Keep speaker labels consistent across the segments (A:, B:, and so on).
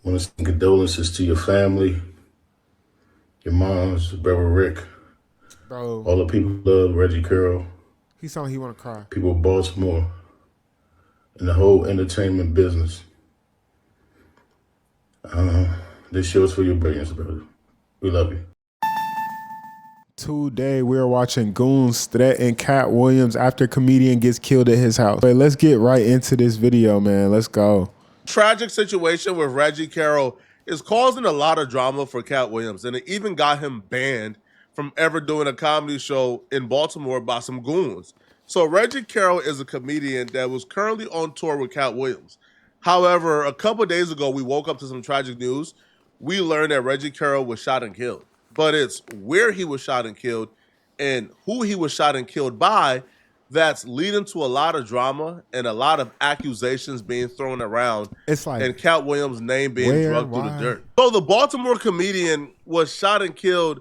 A: I want to send condolences to your family, your mom's, brother Rick,
B: Bro,
A: all the people who love Reggie Carroll,
B: he sound like he want to cry.
A: people of Baltimore, and the whole entertainment business. This show's for your brilliance, brother. We love you.
B: Today we're watching Goons threaten Katt Williams after comedian gets killed at his house. But let's get right into this video, man. Let's go.
C: Tragic situation with Reggie Carroll is causing a lot of drama for Katt Williams, and it even got him banned from ever doing a comedy show in Baltimore by some goons. So Reggie Carroll is a comedian that was currently on tour with Katt Williams. However, a couple days ago, we woke up to some tragic news. We learned that Reggie Carroll was shot and killed, but it's where he was shot and killed and who he was shot and killed by that's leading to a lot of drama and a lot of accusations being thrown around.
B: It's like,
C: and Katt Williams' name being
B: where,
C: drugged through the
B: why?
C: dirt. So the Baltimore comedian was shot and killed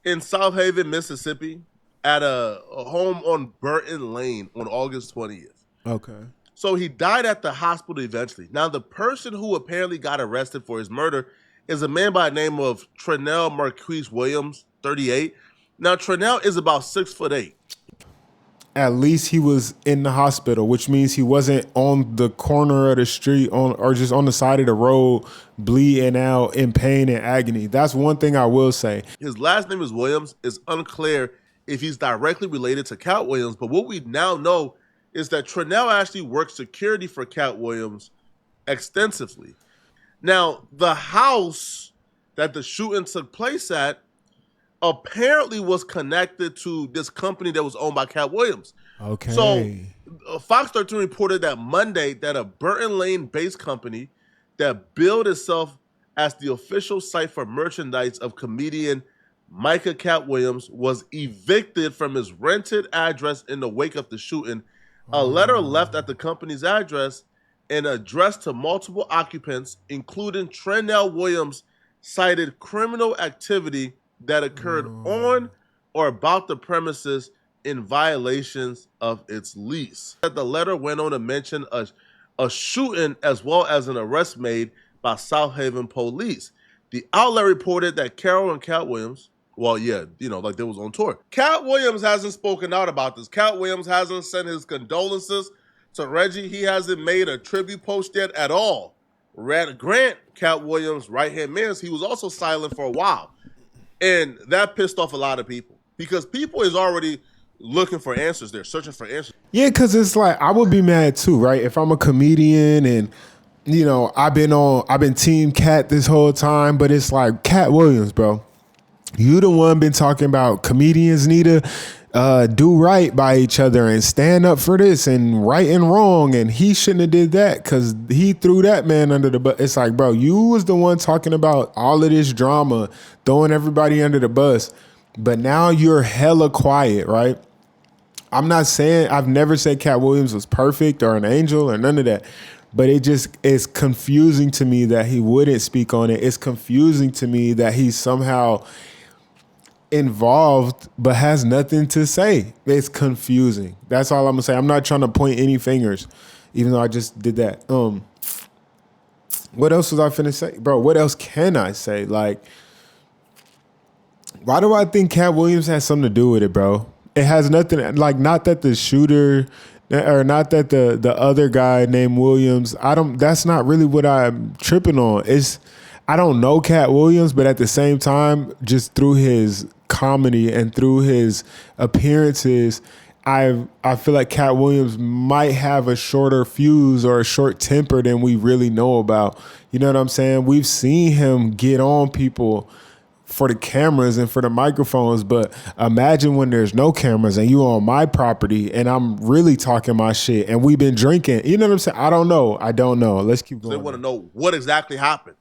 C: in South Haven, Mississippi, at a home on Burton Lane on August 20th.
B: Okay.
C: So he died at the hospital eventually. Now, the person who apparently got arrested for his murder is a man by the name of Trenell Marquise Williams, 38. Now, Trenell is about 6'8".
B: At least he was in the hospital, which means he wasn't on the corner of the street or just on the side of the road bleeding out in pain and agony. That's one thing I will say.
C: His last name is Williams. It's unclear if he's directly related to Katt Williams, but what we now know is that Trenell actually worked security for Katt Williams extensively. Now, the house that the shooting took place at apparently was connected to this company that was owned by Katt Williams.
B: Okay.
C: So Fox 13 reported that Monday that a Burton Lane-based company that billed itself as the official site for merchandise of comedian Micah Katt Williams was evicted from his rented address in the wake of the shooting. A letter left at the company's address and addressed to multiple occupants, including Trenell Williams, cited criminal activity that occurred on or about the premises in violations of its lease. The letter went on to mention a shooting as well as an arrest made by South Haven police. The outlet reported that Carroll and Katt Williams, well, yeah, like they was on tour. Katt Williams hasn't spoken out about this. Katt Williams hasn't sent his condolences to Reggie. He hasn't made a tribute post yet at all. Grant, Katt Williams' right-hand man, he was also silent for a while. And that pissed off a lot of people because people is already looking for answers. They're searching for answers.
B: Yeah, because it's like, I would be mad too, right? If I'm a comedian and, I've been Team Katt this whole time, but it's like, Katt Williams, bro. You the one been talking about comedians need to do right by each other and stand up for this and right and wrong, and he shouldn't have did that because he threw that man under the bus. It's like, bro, you was the one talking about all of this drama, throwing everybody under the bus, but now you're hella quiet, right? I'm not saying, I've never said Katt Williams was perfect or an angel or none of that, but it just is confusing to me that he wouldn't speak on it. It's confusing to me that he's somehow involved but has nothing to say. It's confusing. That's all I'm gonna say. I'm not trying to point any fingers, even though I just did that. What else was I finna say, bro? What else can I say? Like, why do I think Katt Williams has something to do with it, bro? It has nothing. Like, not that the shooter or not that the other guy named Williams. That's not really what I'm tripping on. I don't know Katt Williams, but at the same time, just through his comedy and through his appearances, I feel like Katt Williams might have a shorter fuse or a short temper than we really know about. You know what I'm saying? We've seen him get on people for the cameras and for the microphones, but imagine when there's no cameras and you on my property and I'm really talking my shit and we've been drinking. You know what I'm saying? I don't know. Let's keep going.
C: They want to know what exactly happened.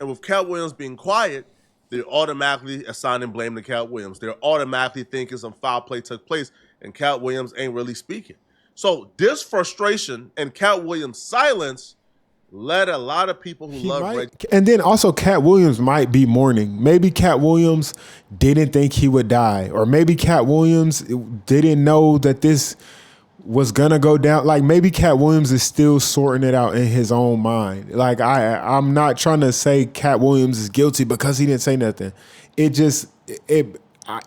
C: And with Katt Williams being quiet, they're automatically assigning blame to Katt Williams. They're automatically thinking some foul play took place and Katt Williams ain't really speaking. So this frustration and Katt Williams' silence led a lot of people who love Reggie.
B: And then also Katt Williams might be mourning. Maybe Katt Williams didn't think he would die. Or maybe Katt Williams didn't know that this was gonna go down. Like maybe Katt Williams is still sorting it out in his own mind. Like I'm not trying to say Katt Williams is guilty because he didn't say nothing.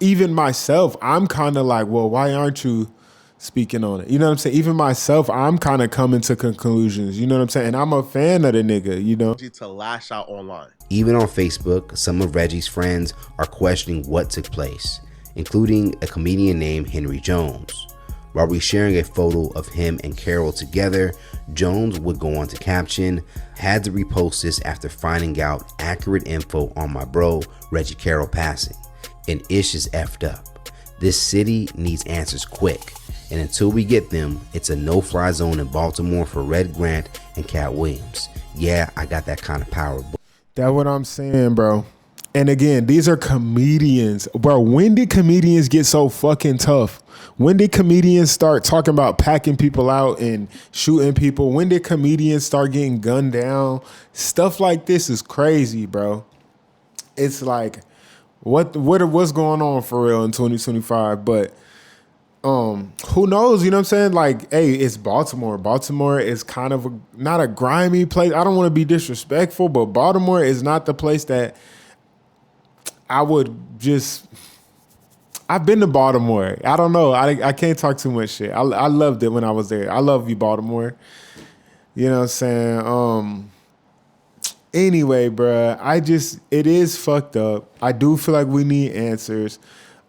B: Even myself, I'm kind of like, well, why aren't you speaking on it? You know what I'm saying? Even myself, I'm kind of coming to conclusions. You know what I'm saying? And I'm a fan of the nigga, you know?
C: To lash out online.
D: Even on Facebook, some of Reggie's friends are questioning what took place, including a comedian named Henry Jones. While resharing a photo of him and Carroll together, Jones would go on to caption, "Had to repost this after finding out accurate info on my bro, Reggie Carroll passing. And ish is effed up. This city needs answers quick. And until we get them, it's a no-fly zone in Baltimore for Red Grant and Katt Williams. Yeah, I got that kind of power."
B: That's what I'm saying, bro. And again, these are comedians. Bro, when did comedians get so fucking tough? When did comedians start talking about packing people out and shooting people? When did comedians start getting gunned down? Stuff like this is crazy, bro. It's like, what's going on for real in 2025? But who knows? You know what I'm saying? Like, hey, it's Baltimore. Baltimore is kind of not a grimy place. I don't want to be disrespectful, but Baltimore is not the place that I would just. I've been to Baltimore. I don't know. I can't talk too much shit. I loved it when I was there. I love you, Baltimore. You know what I'm saying? Anyway, bruh, it is fucked up. I do feel like we need answers.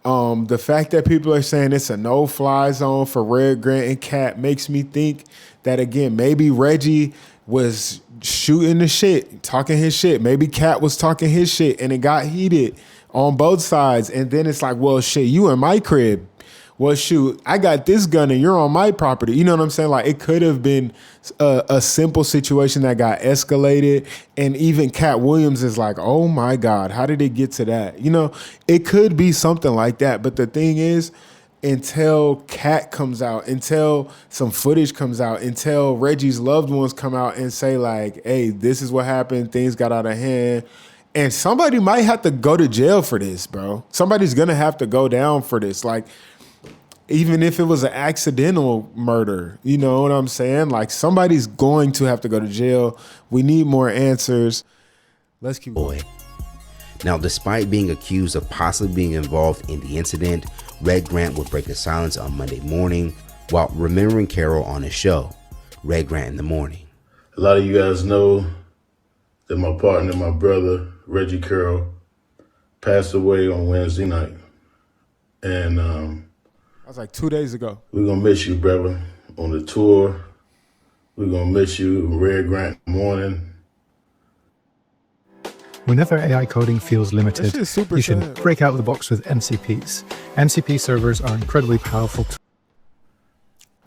B: The fact that people are saying it's a no-fly zone for Red Grant and Katt makes me think that, again, maybe Reggie was shooting the shit, talking his shit. Maybe Katt was talking his shit, and it got heated on both sides. And then it's like, well, shit, you in my crib. Well, shoot, I got this gun and you're on my property. You know what I'm saying? Like, it could have been a simple situation that got escalated. And even Katt Williams is like, oh my God, how did it get to that? You know, it could be something like that. But the thing is, until Katt comes out, until some footage comes out, until Reggie's loved ones come out and say like, hey, this is what happened, things got out of hand. And somebody might have to go to jail for this, bro. Somebody's gonna have to go down for this. Like, even if it was an accidental murder, you know what I'm saying? Like, somebody's going to have to go to jail. We need more answers. Let's keep going.
D: Now, despite being accused of possibly being involved in the incident, Red Grant would break his silence on Monday morning while remembering Carroll on his show, Red Grant in the Morning.
A: A lot of you guys know that my partner, my brother, Reggie Carroll, passed away on Wednesday night. And
B: that was like 2 days ago.
A: We're going to miss you, brother, on the tour. We're going to miss you, Red Grant in the Morning.
E: Whenever AI coding feels limited, you
B: sad.
E: should break out of the box with MCPs. MCP servers are incredibly powerful.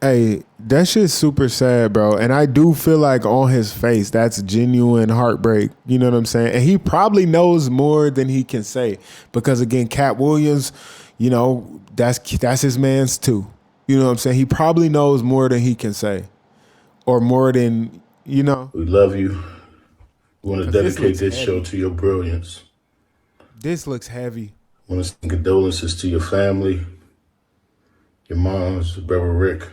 B: Hey, that shit's super sad, bro. And I do feel like on his face, that's genuine heartbreak. You know what I'm saying? And he probably knows more than he can say. Because again, Katt Williams, you know, that's his man's too. You know what I'm saying? He probably knows more than he can say. Or more than, you know.
A: We love you. We want to dedicate this show to your brilliance.
B: This looks heavy.
A: I want to send condolences to your family, your moms, brother Rick,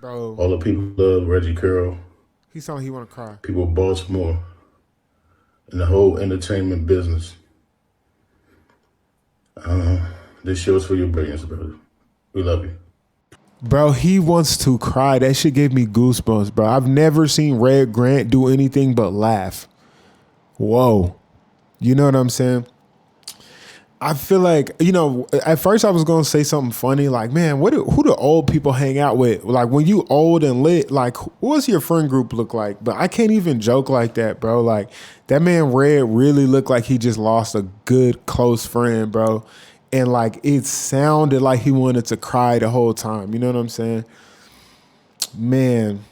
B: bro.
A: All the people who love Reggie Carroll.
B: He sounded like he want to cry.
A: People of Baltimore and the whole entertainment business. This show's for your brilliance, brother. We love you.
B: Bro, he wants to cry. That shit gave me goosebumps, bro. I've never seen Red Grant do anything but laugh. Whoa. You know what I'm saying? I feel like, you know, at first I was going to say something funny like, man, who do old people hang out with? Like, when you old and lit, like, what's your friend group look like? But I can't even joke like that, bro. Like, that man Red really looked like he just lost a good, close friend, bro. And, like, it sounded like he wanted to cry the whole time. You know what I'm saying? Man.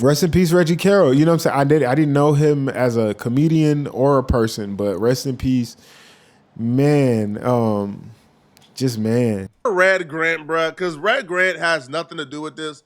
B: Rest in peace, Reggie Carroll. You know what I'm saying? I didn't know him as a comedian or a person, but rest in peace. Man, just man.
C: Red Grant, bro, because Red Grant has nothing to do with this.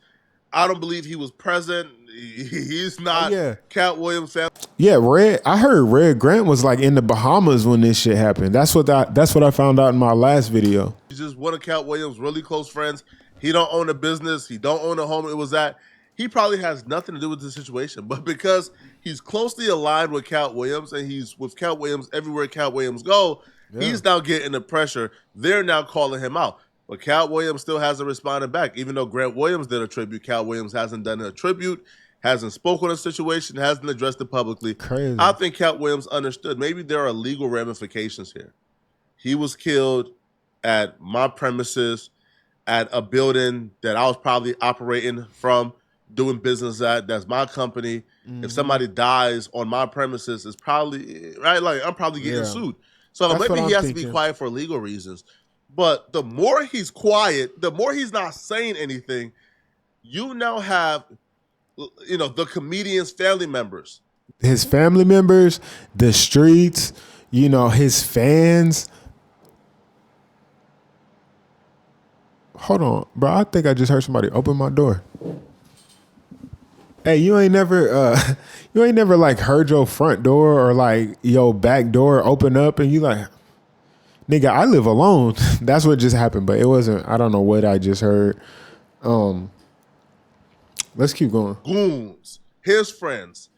C: I don't believe he was present. He's not Katt Williams.
B: Yeah, I heard Red Grant was like in the Bahamas when this shit happened. That's what I found out in my last video.
C: He's just one of Katt Williams' really close friends. He don't own a business. He don't own a home. It was that he probably has nothing to do with the situation, but because he's closely aligned with Katt Williams and he's with Katt Williams everywhere Katt Williams go, he's now getting the pressure. They're now calling him out. But Katt Williams still hasn't responded back. Even though Grant Williams did a tribute, Katt Williams hasn't done a tribute, hasn't spoken on the situation, hasn't addressed it publicly.
B: Crazy.
C: I think Katt Williams understood. Maybe there are legal ramifications here. He was killed at my premises, at a building that I was probably operating from, doing business at. That's my company. If somebody dies on my premises, it's probably, right? Like, I'm probably getting sued. So
B: That's
C: maybe
B: what
C: he
B: I'm
C: has to be
B: thinking.
C: quiet for legal reasons. But the more he's quiet, the more he's not saying anything, you now have, the comedian's family members.
B: His family members, the streets, his fans. Hold on, bro. I think I just heard somebody open my door. Hey, you ain't never like heard your front door or like your back door open up and you like, nigga, I live alone. That's what just happened, but it wasn't. I don't know what I just heard. Let's keep going.
C: Goons, his friends.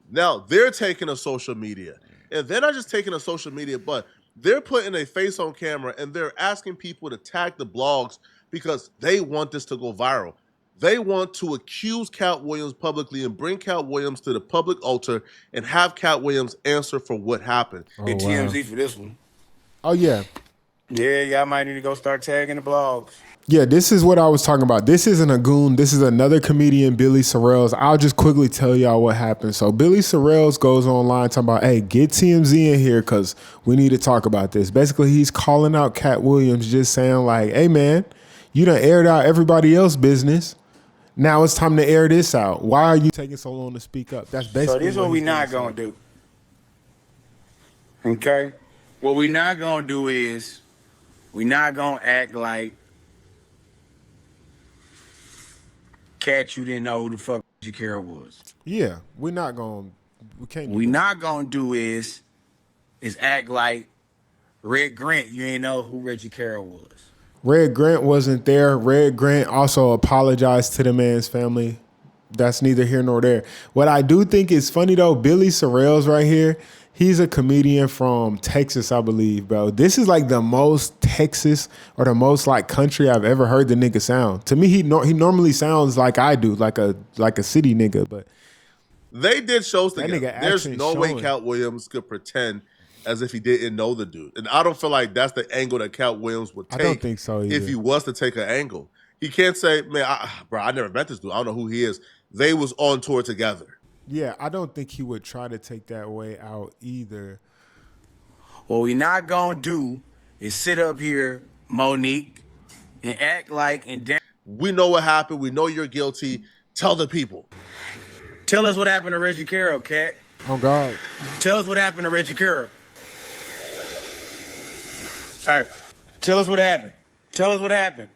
C: Now they're taking to social media, and they're not just taking to social media, but they're putting a face on camera and they're asking people to tag the blogs because they want this to go viral. They want to accuse Katt Williams publicly and bring Katt Williams to the public altar and have Katt Williams answer for what happened.
F: Get TMZ for this one.
B: Oh yeah.
F: Yeah, y'all might need to go start tagging the blogs.
B: Yeah, this is what I was talking about. This isn't a goon. This is another comedian, Billy Sorrells. I'll just quickly tell y'all what happened. So Billy Sorrells goes online talking about, hey, get TMZ in here because we need to talk about this. Basically, he's calling out Katt Williams, just saying like, hey, man, you done aired out everybody else's business. Now it's time to air this out. Why are you taking so long to speak up? That's basically
F: So this is what we not going to do. Okay? What we not going to do is we not going to act like Katt, you didn't know who the fuck Reggie Carroll was.
B: Yeah, we can't do
F: We
B: that.
F: not gonna do is act like Red Grant, you ain't know who Reggie Carroll was.
B: Red Grant wasn't there. Red Grant also apologized to the man's family. That's neither here nor there. What I do think is funny though, Billy Sorrells right here, he's a comedian from Texas, I believe, bro. This is like the most Texas or the most like country I've ever heard the nigga sound. To me, he normally sounds like I do, like a city nigga, but
C: They did shows
B: That
C: together.
B: nigga
C: There's
B: actually
C: no way
B: showing.
C: Katt Williams could pretend as if he didn't know the dude. And I don't feel like that's the angle that Katt Williams would
B: I
C: take.
B: don't think so either.
C: If he was to take an angle. He can't say, man, I never met this dude. I don't know who he is. They was on tour together.
B: yeah, I don't think he would try to take that way out either.
F: What we not gonna do is sit up here, Monique, and act like and
C: We know what happened. We know you're guilty. Tell the people.
F: tell us what happened to Reggie Carroll, Katt.
B: Oh God.
F: Tell us what happened to Reggie Carroll. All right, tell us what happened. Tell us what happened.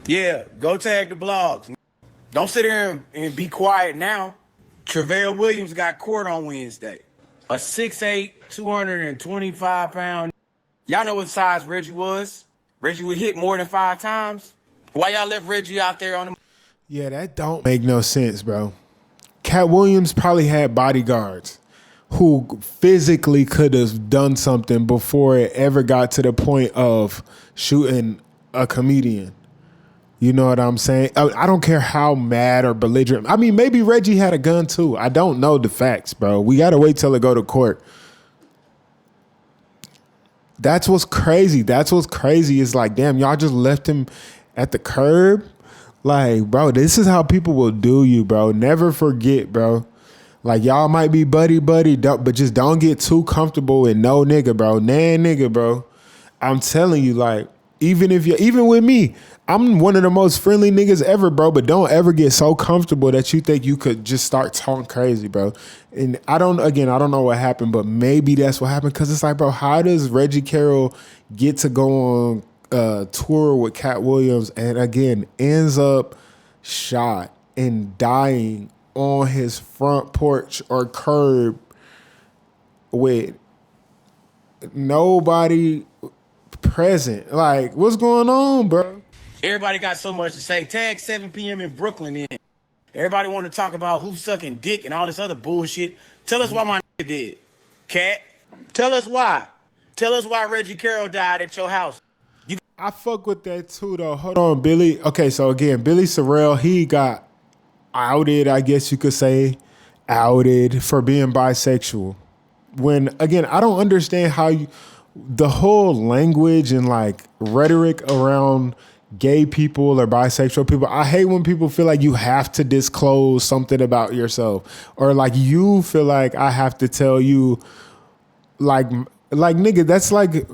F: Yeah, go tag the blogs. Don't sit there and be quiet now. Tre'vell Williams got court on Wednesday. A 6'8", 225-pound. Y'all know what size Reggie was? Reggie would hit more than 5 times. Why y'all left Reggie out there on the...
B: Yeah, that don't make no sense, bro. Katt Williams probably had bodyguards who physically could have done something before it ever got to the point of shooting a comedian. You know what I'm saying? I don't care how mad or belligerent. I mean, maybe Reggie had a gun too. I don't know the facts, bro. We got to wait till it go to court. That's what's crazy. That's what's crazy is like, damn, y'all just left him at the curb. Like, bro, this is how people will do you, bro. Never forget, bro. Like, y'all might be buddy, but just don't get too comfortable with no nigga, bro. Nan nigga, bro. I'm telling you, like, even with me, I'm one of the most friendly niggas ever, bro. But don't ever get so comfortable that you think you could just start talking crazy, bro. And I don't know what happened, but maybe that's what happened. Cause it's like, bro, how does Reggie Carroll get to go on tour with Katt Williams and again ends up shot and dying on his front porch or curb with nobody present? Like, what's going on, bro?
F: Everybody got so much to say. Tag 7 p.m. in Brooklyn in. Everybody want to talk about who's sucking dick and all this other bullshit. Tell us why my nigga did. Cat, tell us why. Tell us why Reggie Carroll died at your house.
B: I fuck with that too, though. Hold on, Billy. Okay, so again, Billy Sorrell, he got outed, I guess you could say, outed for being bisexual. When, again, I don't understand how the whole language and like rhetoric around gay people or bisexual people. I hate when people feel like you have to disclose something about yourself, or like you feel like I have to tell you, like nigga, that's like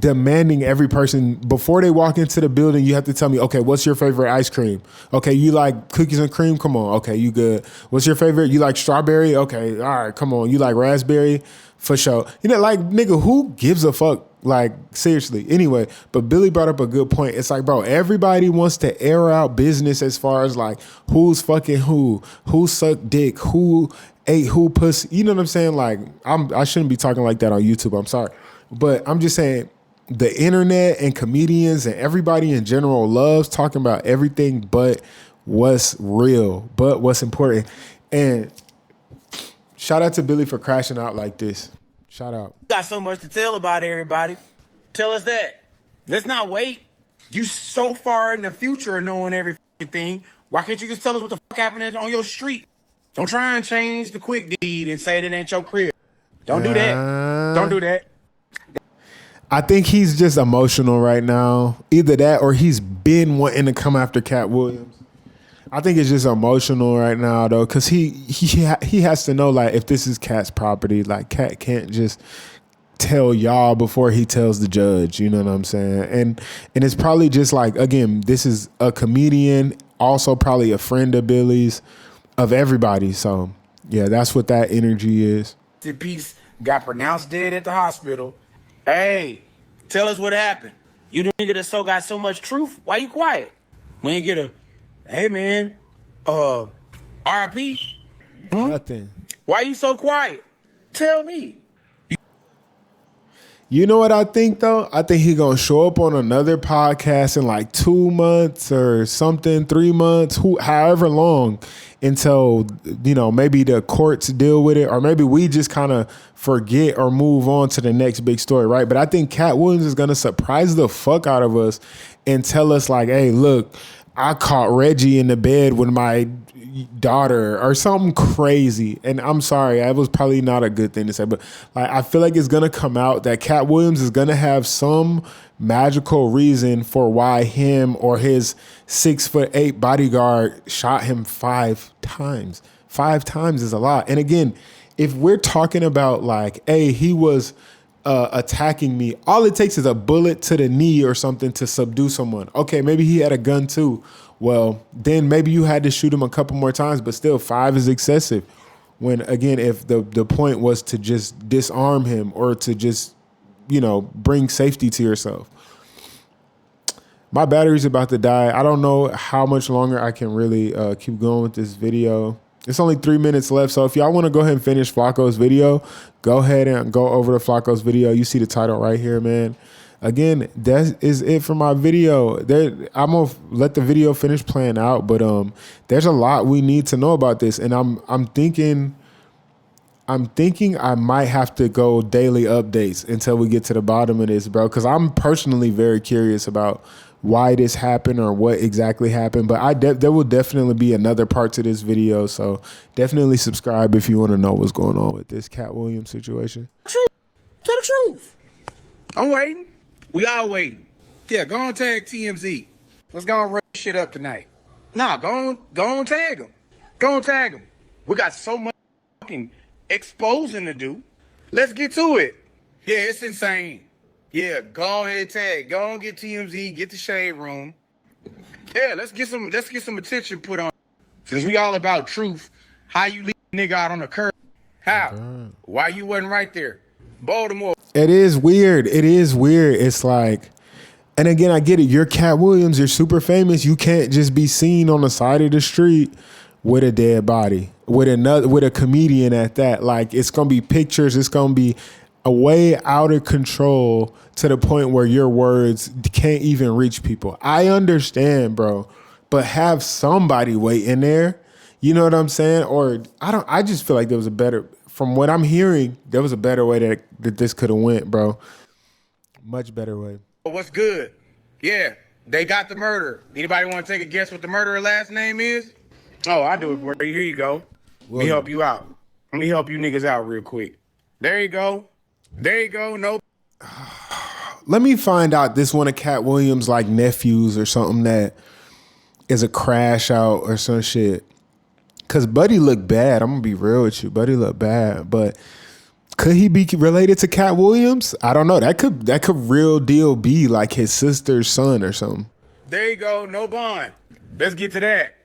B: demanding every person before they walk into the building. You have to tell me, okay, what's your favorite ice cream? Okay, you like cookies and cream? Come on. Okay, you good. What's your favorite? You like strawberry? Okay, all right, come on. You like raspberry? For sure. You know, like, nigga, who gives a fuck? Like, seriously. Anyway, but Billy brought up a good point. It's like, bro, everybody wants to air out business as far as like who's fucking who sucked dick, who ate who pussy. You know what I'm saying? Like, I shouldn't be talking like that on YouTube. I'm sorry. But I'm just saying, the internet and comedians and everybody in general loves talking about everything but what's real, but what's important. And shout out to Billy for crashing out like this. Shout out.
F: Got so much to tell about everybody. Tell us that. Let's not wait. You so far in the future of knowing everything. Why can't you just tell us what the fuck happened on your street? Don't try and change the quick deed and say it ain't your crib. Don't do that. Don't do that.
B: I think he's just emotional right now. Either that or he's been wanting to come after Katt Williams. I think it's just emotional right now though, because he has to know, like, if this is Katt's property, like Katt can't just tell y'all before he tells the judge. You know what I'm saying? And it's probably just like, again, this is a comedian, also probably a friend of Billy's, of everybody. So yeah, that's what that energy is.
F: The piece got pronounced dead at the hospital. Hey, tell us what happened. You the nigga that got so much truth. Why you quiet? We ain't get a, hey man, RIP?
B: Nothing.
F: Why you so quiet? Tell me.
B: You know what I think though? I think he gonna show up on another podcast in like 2 months or something, 3 months, however long, until, you know, maybe the courts deal with it, or maybe we just kind of forget or move on to the next big story, right? But I think Katt Williams is gonna surprise the fuck out of us and tell us like, hey, look, I caught Reggie in the bed with my daughter or something crazy. And I'm sorry, that was probably not a good thing to say, but like, I feel like it's gonna come out that Katt Williams is gonna have some magical reason for why him or his 6'8" bodyguard shot him 5 times. 5 times is a lot. And again, if we're talking about like, hey, he was attacking me, all it takes is a bullet to the knee or something to subdue someone. Okay, maybe he had a gun too. Well, then maybe you had to shoot him a couple more times, but still 5 is excessive. When, again, if the point was to just disarm him or to just, you know, bring safety to yourself. My battery's about to die. I don't know how much longer I can really keep going with this video. It's only 3 minutes left, so if y'all want to go ahead and finish Flacco's video, go ahead and go over to Flacco's video. You see the title right here, man. Again, that is it for my video. I'm gonna let the video finish playing out, but there's a lot we need to know about this, and I'm thinking I might have to go daily updates until we get to the bottom of this, bro. Because I'm personally very curious about why this happened or what exactly happened. But there will definitely be another part to this video, so definitely subscribe if you want to know what's going on with this Katt Williams situation.
F: Tell the truth. I'm waiting. We all waiting. Yeah, go on tag TMZ. Let's go and run this shit up tonight. Nah, go on tag him. Go on tag him. We got so much fucking exposing to do. Let's get to it. Yeah, it's insane. Yeah, go ahead, tag. Go on, get TMZ, get the shade room. Yeah, let's get some attention put on. Since we all about truth, how you leave a nigga out on the curb? How? Why you wasn't right there? Baltimore.
B: It is weird. It is weird. It's like, and again, I get it. You're Katt Williams. You're super famous. You can't just be seen on the side of the street with a dead body, with a comedian at that. Like, it's gonna be pictures. It's gonna be way out of control to the point where your words can't even reach people. I understand, bro, but have somebody wait in there. You know what I'm saying? Or I just feel like there was a better, from what I'm hearing, there was a better way that this could have went, bro. Much better way.
F: What's good? Yeah, they got the murder. Anybody want to take a guess what the murderer last name is? Oh, I do it for you. Here you go. Let me help you out. Let me help you niggas out real quick. There you go. There you go. No.
B: Let me find out this one of Katt Williams' like nephews or something that is a crash out or some shit. Cause Buddy looked bad. I'm gonna be real with you. Buddy looked bad, but could he be related to Katt Williams? I don't know. That could real deal be like his sister's son or something.
F: There you go. No bond. Let's get to that.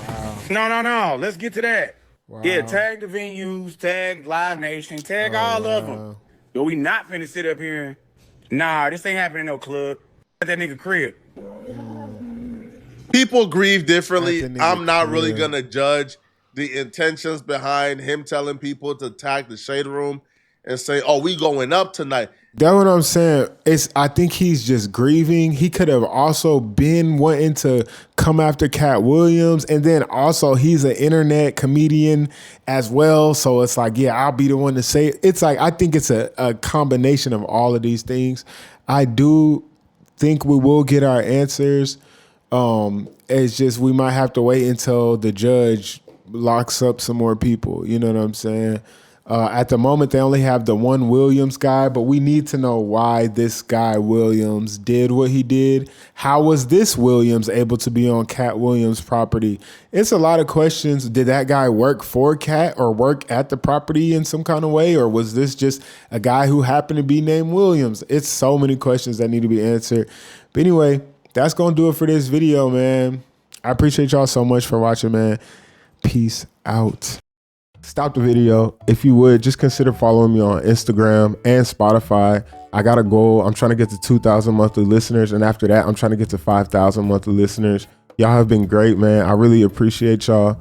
F: Wow. No. Let's get to that. Wow. Yeah, tag the venues, tag Live Nation, tag all of them. But we not finna sit up here. Nah, this ain't happening in no club. At that nigga crib.
C: People grieve differently. I'm not really gonna judge the intentions behind him telling people to tag the Shade Room and say, "Oh, we going up tonight."
B: That's what I'm saying. I think he's just grieving. He could have also been wanting to come after Katt Williams, and then also he's an internet comedian as well. So it's like, yeah, I'll be the one to say it. It's like, I think it's a combination of all of these things. I do think we will get our answers. It's just we might have to wait until the judge locks up some more people. You know what I'm saying? At the moment, they only have the one Williams guy, but we need to know why this guy Williams did what he did. How was this Williams able to be on Katt Williams' property? It's a lot of questions. Did that guy work for Katt or work at the property in some kind of way? Or was this just a guy who happened to be named Williams? It's so many questions that need to be answered. But anyway, that's going to do it for this video, man. I appreciate y'all so much for watching, man. Peace out. Stop the video. If you would, just consider following me on Instagram and Spotify. I got a goal. I'm trying to get to 2,000 monthly listeners. And after that, I'm trying to get to 5,000 monthly listeners. Y'all have been great, man. I really appreciate y'all.